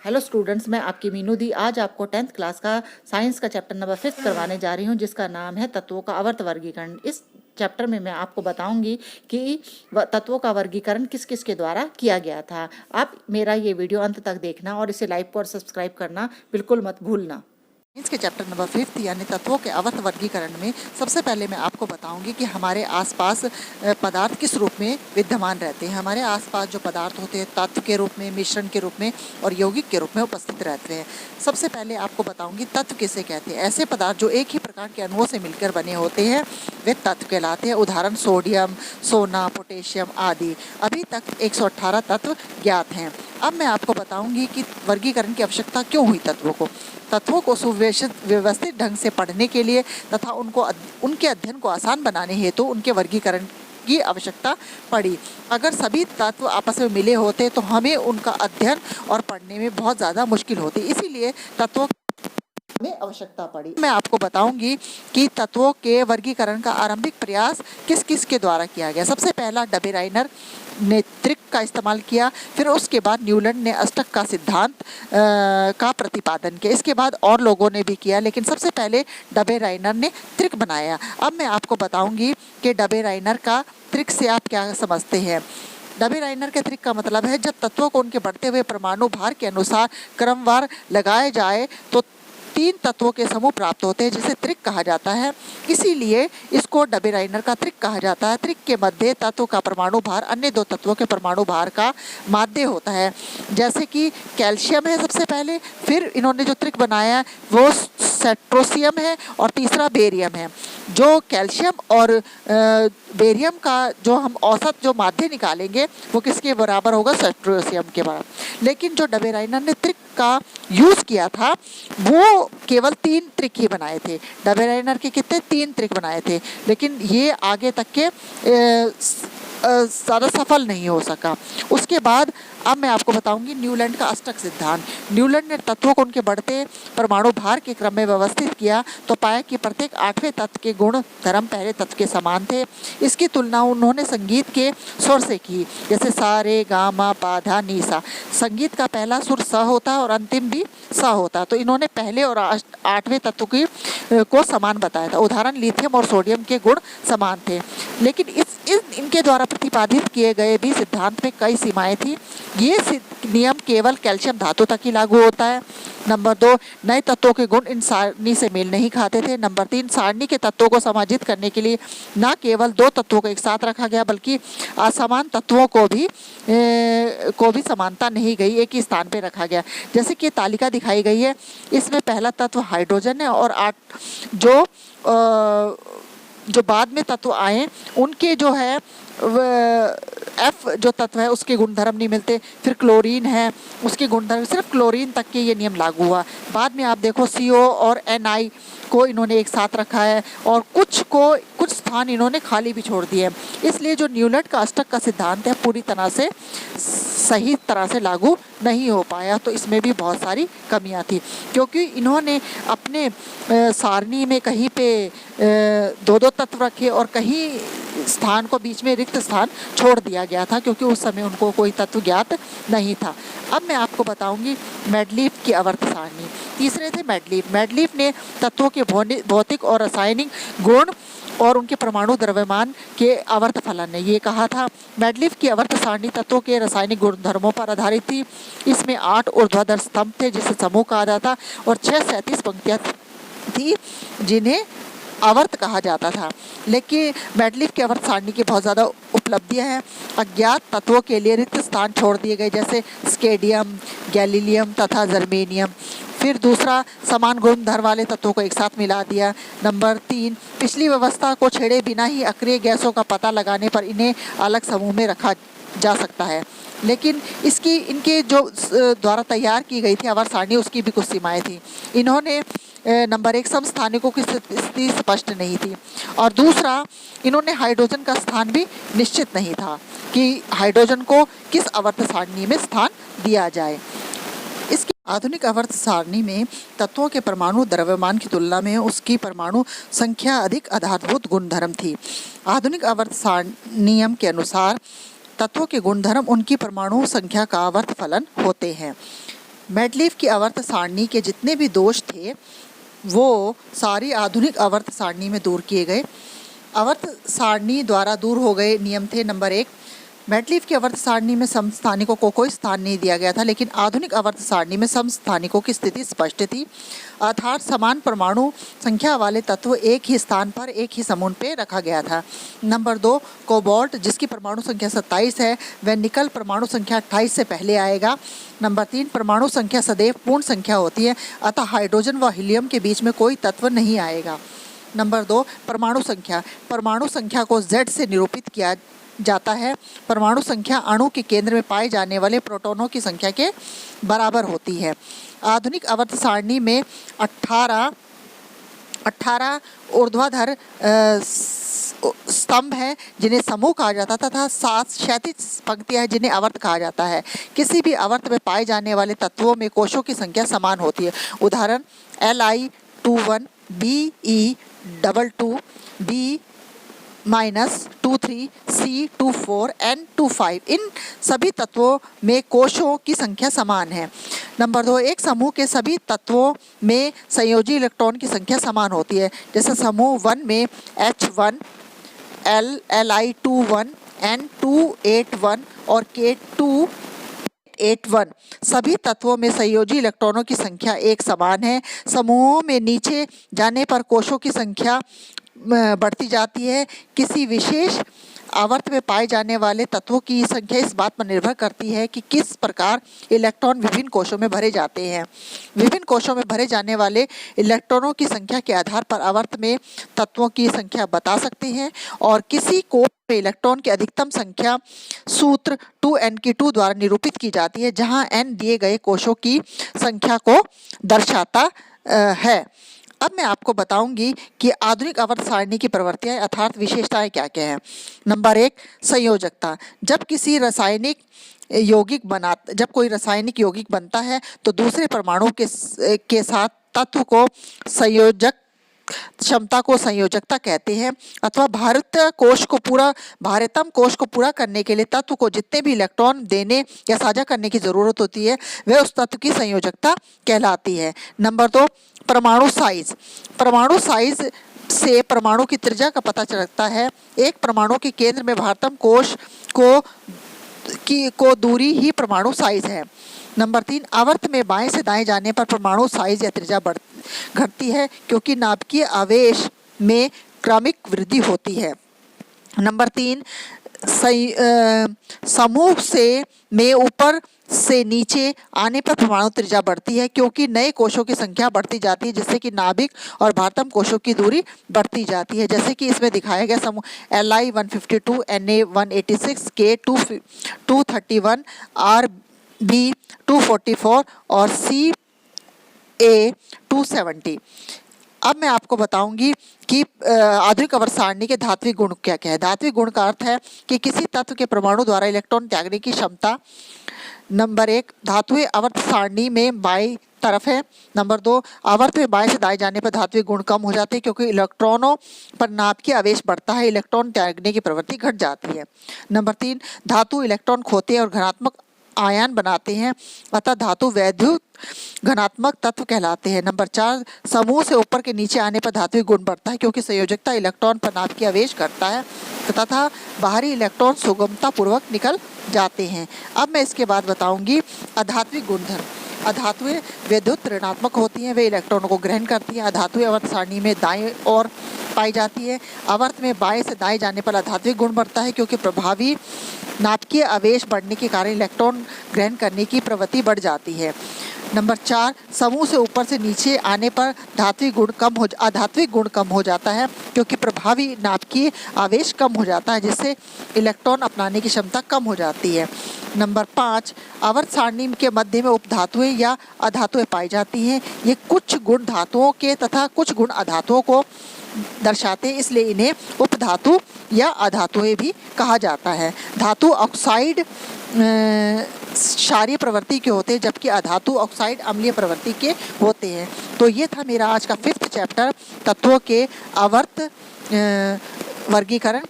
Hello students, मैं आपकी मीनू दी आज आपको 10th क्लास का साइंस का चैप्टर नंबर 5 करवाने जा रही हूँ, जिसका नाम है तत्वों का आवर्त वर्गीकरण। इस चैप्टर में मैं आपको बताऊंगी कि तत्वों का वर्गीकरण किस किस के द्वारा किया गया था। आप मेरा ये वीडियो अंत तक देखना और इसे लाइक और सब्सक्राइब करना बिल्कुल मत भूलना। साइंस के चैप्टर नंबर 5 यानी तत्वों के आवर्त वर्गीकरण में सबसे पहले मैं आपको बताऊंगी कि हमारे आसपास पदार्थ किस रूप में विद्यमान रहते हैं। हमारे आसपास जो पदार्थ होते हैं तत्व के रूप में, मिश्रण के रूप में और यौगिक के रूप में उपस्थित रहते हैं। सबसे पहले आपको बताऊंगी तत्व किसे कहते हैं। ऐसे पदार्थ जो एक ही प्रकार के अणुओं से मिलकर बने होते हैं वे तत्व कहलाते हैं। उदाहरण सोडियम, सोना, पोटेशियम आदि। अभी तक 118 तत्व ज्ञात हैं। अब मैं आपको बताऊंगी कि वर्गीकरण की आवश्यकता क्यों हुई। तत्वों को सुव्यवस्थित ढंग से पढ़ने के लिए तथा उनके अध्ययन को आसान बनाने हेतु उनके वर्गीकरण की आवश्यकता पड़ी। अगर सभी तत्व आपस में मिले होते तो हमें उनका अध्ययन और पढ़ने में बहुत ज़्यादा मुश्किल होती, इसीलिए तत्वों में आवश्यकता पड़ी। मैं आपको बताऊंगी कि तत्वों के वर्गीकरण का आरंभिक प्रयास किस किस के द्वारा किया गया। सबसे पहला डबेराइनर ने त्रिक का इस्तेमाल किया, फिर उसके बाद न्यूलैंड ने अष्टक का सिद्धांत का प्रतिपादन किया। इसके बाद और लोगों ने भी किया, लेकिन सबसे पहले डबेराइनर ने त्रिक बनाया। अब मैं आपको बताऊंगी कि डबेराइनर का त्रिक से आप क्या समझते हैं। डबेराइनर के त्रिक का मतलब है जब तत्वों को उनके बढ़ते हुए परमाणु भार के अनुसार क्रमवार लगाए जाए तो 3 तत्वों के समूह प्राप्त होते हैं, जिसे त्रिक कहा जाता है। इसीलिए इसको डबेराइनर का त्रिक कहा जाता है। त्रिक के मध्य तत्व का परमाणु भार अन्य 2 तत्वों के परमाणु भार का माध्य होता है। जैसे कि कैल्शियम है सबसे पहले, फिर इन्होंने जो त्रिक बनाया वो सेट्रोसियम है और तीसरा बेरियम है। जो कैल्शियम और बेरियम का जो हम औसत जो माध्य निकालेंगे वो किसके बराबर होगा, सेट्रोसियम के बराबर। लेकिन जो डबेराइनर ने त्रिक का यूज किया था वो केवल 3 त्रिक ही बनाए थे। डबेराइनर के कितने 3 त्रिक बनाए थे, लेकिन ये आगे तक के ज़्यादा सफल नहीं हो सका। उसके बाद अब मैं आपको बताऊंगी न्यूलैंड का अष्टक सिद्धांत। न्यूलैंड ने तत्वों को उनके बढ़ते परमाणु भार के क्रम में व्यवस्थित किया तो पाया कि प्रत्येक 8वें तत्व के गुण धर्म पहले तत्व के समान थे। इसकी तुलना उन्होंने संगीत के स्वर से की, जैसे सा रे गा मा पा धा नी सा। संगीत का पहला सुर स होता है और अंतिम भी सा होता है, तो इन्होंने पहले और 8वें तत्व की को समान बताया था। उदाहरण लिथियम और सोडियम के गुण समान थे, लेकिन इनके द्वारा प्रतिपादित किए गए भी सिद्धांत में कई सीमाएं थी। ये नियम केवल कैल्शियम धातु तक ही लागू होता है। नंबर 2, नए तत्वों के गुण इन सारणी से मेल नहीं खाते थे। नंबर 3, सारणी के तत्वों को समाजित करने के लिए न केवल 2 तत्वों को एक साथ रखा गया बल्कि असमान तत्वों को भी समानता नहीं गई, एक ही स्थान पे रखा गया। जैसे कि तालिका दिखाई गई है, इसमें पहला तत्व हाइड्रोजन है और 8 जो बाद में तत्व आए उनके जो है एफ जो तत्व है उसके गुणधर्म नहीं मिलते। फिर क्लोरीन है, उसके गुणधर्म सिर्फ क्लोरीन तक के ये नियम लागू हुआ। बाद में आप देखो CO और NI को इन्होंने एक साथ रखा है और कुछ स्थान इन्होंने खाली भी छोड़ दिए। इसलिए जो न्यूलैंड का अष्टक का सिद्धांत है पूरी तरह से सही तरह से लागू नहीं हो पाया, तो इसमें भी बहुत सारी कमियां थी, क्योंकि इन्होंने अपने सारणी में कहीं पे 2-2 तत्व रखे और कहीं स्थान को बीच में रिक्त स्थान छोड़ दिया गया था, क्योंकि उस समय उनको कोई तत्व ज्ञात नहीं था। अब मैं आपको बताऊंगी मेंडलीफ की आवर्त सारणी। तीसरे थे मेंडलीफ ने तत्वों के भौतिक और रासायनिक गुण और उनके परमाणु द्रव्यमान के आवर्त फलन ने ये कहा था। मेंडलीफ की आवर्त सारणी तत्वों के रासायनिक गुणधर्मों पर आधारित थी। इसमें 8 ऊर्ध्वाधर स्तंभ थे जिसे समूह कहा जाता, और 6 37 पंक्तियां थी जिन्हें आवर्त कहा जाता था। लेकिन मेंडलीफ की आवर्त सारणी की बहुत ज़्यादा उपलब्धियां हैं। अज्ञात तत्वों के लिए रिक्त स्थान छोड़ दिए गए, जैसे स्केडियम, गैलीलियम तथा जर्मेनियम। फिर दूसरा, समान गुणधर्म वाले तत्वों को एक साथ मिला दिया। नंबर 3, पिछली व्यवस्था को छेड़े बिना ही अक्रिय गैसों का पता लगाने पर इन्हें अलग समूह में रखा जा सकता है। लेकिन इनके जो द्वारा तैयार की गई थी आवर्त सारणी उसकी भी कुछ सीमाएं थी। इन्होंने नंबर 1, समस्थानिकों की स्थिति स्पष्ट नहीं थी, और दूसरा इन्होंने हाइड्रोजन का स्थान भी निश्चित नहीं था कि हाइड्रोजन को किस आवर्त सारणी में स्थान दिया जाए। इसकी आधुनिक आवर्त सारणी में तत्वों के परमाणु द्रव्यमान की तुलना में उसकी परमाणु संख्या अधिक आधारभूत गुणधर्म थी। आधुनिक आवर्त सारणी नियम के अनुसार तत्वों के गुणधर्म उनकी परमाणु संख्या का आवर्त फलन होते हैं। मेंडलीव की आवर्त सारणी के जितने भी दोष थे वो सारी आधुनिक आवर्त सारणी में दूर किए गए। आवर्त सारणी द्वारा दूर हो गए नियम थे। नंबर 1, मेंडलीव की आवर्त सारणी में समस्थानिकों को कोई स्थान नहीं दिया गया था, लेकिन आधुनिक आवर्त सारणी में समस्थानिकों की स्थिति स्पष्ट थी, अर्थात समान परमाणु संख्या वाले तत्व एक ही स्थान पर एक ही समूह पे रखा गया था। नंबर 2, कोबाल्ट जिसकी परमाणु संख्या 27 है वह निकल परमाणु संख्या 28 से पहले आएगा। नंबर 3, परमाणु संख्या सदैव पूर्ण संख्या होती है, अतः हाइड्रोजन व हीलियम के बीच में कोई तत्व नहीं आएगा। नंबर 2, परमाणु संख्या को Z से निरूपित किया जाता है। परमाणु संख्या अणु के केंद्र में पाए जाने वाले प्रोटॉनों की संख्या के बराबर होती है। आधुनिक आवर्त सारणी में 18 ऊर्ध्वाधर स्तंभ हैं जिन्हें समूह कहा जाता है तथा 7 क्षैतिज पंक्तियां हैं जिन्हें आवर्त कहा जाता है। किसी भी आवर्त में पाए जाने वाले तत्वों में कोशों की संख्या समान होती है। उदाहरण Li21, Be22, B-23, C24, N25 इन सभी तत्वों में कोशों की संख्या समान है। नंबर 2, एक समूह के सभी तत्वों में संयोजी इलेक्ट्रॉन की संख्या समान होती है। जैसे समूह 1 में H1, Li21, N281 और K281 सभी तत्वों में संयोजी इलेक्ट्रॉनों की संख्या एक समान है। समूहों में नीचे जाने पर कोशों की संख्या बढ़ती जाती है। किसी विशेष आवर्त में पाए जाने वाले तत्वों की संख्या इस बात पर निर्भर करती है कि किस प्रकार इलेक्ट्रॉन विभिन्न कोशों में भरे जाते हैं। विभिन्न कोशों में भरे जाने वाले इलेक्ट्रॉनों की संख्या के आधार पर आवर्त में तत्वों की संख्या बता सकते हैं और किसी कोश में इलेक्ट्रॉन की अधिकतम संख्या सूत्र 2n2 द्वारा निरूपित की जाती है, जहां n दिए गए कोशों की संख्या को दर्शाता है। अब मैं आपको बताऊंगी कि आधुनिक आवर्त सारणी की प्रवृत्तियां अर्थात विशेषताएं क्या क्या हैं। नंबर 1, संयोजकता। जब कोई रासायनिक यौगिक बनता है तो दूसरे परमाणु के साथ तत्व को संयोजक क्षमता को संयोजकता कहते हैं। अथवा भारितम कोश को पूरा करने के लिए तत्व को जितने भी इलेक्ट्रॉन देने या साझा करने की जरूरत होती है वह उस तत्व की संयोजकता कहलाती है। नंबर 2, परमाणु साइज से परमाणु की त्रिज्या का पता चलता है। एक परमाणु के केंद्र में भारितम कोश को दूरी ही परमाणु साइज है। नंबर 3, आवर्त में बाएं से दाएं जाने पर परमाणु साइज या त्रिज्या घटती है क्योंकि नाभिकीय आवेश में क्रमिक वृद्धि होती है। नंबर 3, समूह में ऊपर से नीचे आने पर परमाणु त्रिज्या बढ़ती है क्योंकि नए कोशों की संख्या बढ़ती जाती है, जिससे कि नाभिक और भारितम कोशों की दूरी बढ़ती जाती है। जैसे कि इसमें दिखाया गया समूह Li152, Na186, K231, Rb244 और Ca270। अब मैं आपको बताऊंगी कि आधुनिक आवर्त सारणी के धात्विक गुण क्या क्या है। धात्विक गुण का अर्थ है कि किसी तत्व के परमाणु द्वारा इलेक्ट्रॉन त्यागने की क्षमता। नंबर 1, धातुएं आवर्त सारणी में बाईं तरफ है। नंबर 2, आवर्त में बाएं से दाएं जाने पर धात्विक गुण कम हो जाते हैं क्योंकि इलेक्ट्रॉनों पर नाभिकीय आवेश बढ़ता है, इलेक्ट्रॉन त्यागने की प्रवृत्ति घट जाती है। नंबर 3, धातु इलेक्ट्रॉन खोते हैं और धनात्मक आयन बनाते हैं, अतः धातु वैद्युत घनात्मक तत्व कहलाते हैं। नंबर 4, समूह से ऊपर के नीचे आने पर धात्विक गुण बढ़ता है क्योंकि संयोजकता इलेक्ट्रॉन पर नाभिकीय आवेश करता है तथा बाहरी इलेक्ट्रॉन सुगमता पूर्वक निकल जाते हैं। अब मैं इसके बाद बताऊंगी अधात्विक गुणधर्म। अधातुएं विद्युत ऋणात्मक होती हैं, वे इलेक्ट्रॉनों को ग्रहण करती हैं। अधातुएं आवर्त सारणी में दाएं ओर पाई जाती है। आवर्त में बाएं से दाएं जाने पर अधात्विक गुण बढ़ता है क्योंकि प्रभावी नाभिकीय आवेश बढ़ने के कारण इलेक्ट्रॉन ग्रहण करने की प्रवृत्ति बढ़ जाती है। नंबर 4, समूह से ऊपर से नीचे आने पर अधात्विक गुण कम हो जाता है क्योंकि प्रभावी नाभिकीय आवेश कम हो जाता है, जिससे इलेक्ट्रॉन अपनाने की क्षमता कम हो जाती है। नंबर 5, आवर्त सारणी के मध्य में उपधातुएं या अधातुएं पाई जाती हैं। ये कुछ गुण धातुओं के तथा कुछ गुण अधातुओं को दर्शाते हैं, इसलिए इन्हें उपधातु या अधातुएं भी कहा जाता है। धातु ऑक्साइड क्षारीय प्रवृत्ति के होते हैं जबकि अधातु ऑक्साइड अम्लीय प्रवृत्ति के होते हैं। तो ये था मेरा आज का 5th चैप्टर, तत्वों के आवर्त वर्गीकरण।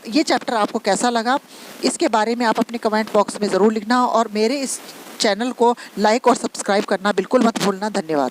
ये चैप्टर आपको कैसा लगा, इसके बारे में आप अपने कमेंट बॉक्स में ज़रूर लिखना और मेरे इस चैनल को लाइक और सब्सक्राइब करना बिल्कुल मत भूलना। धन्यवाद।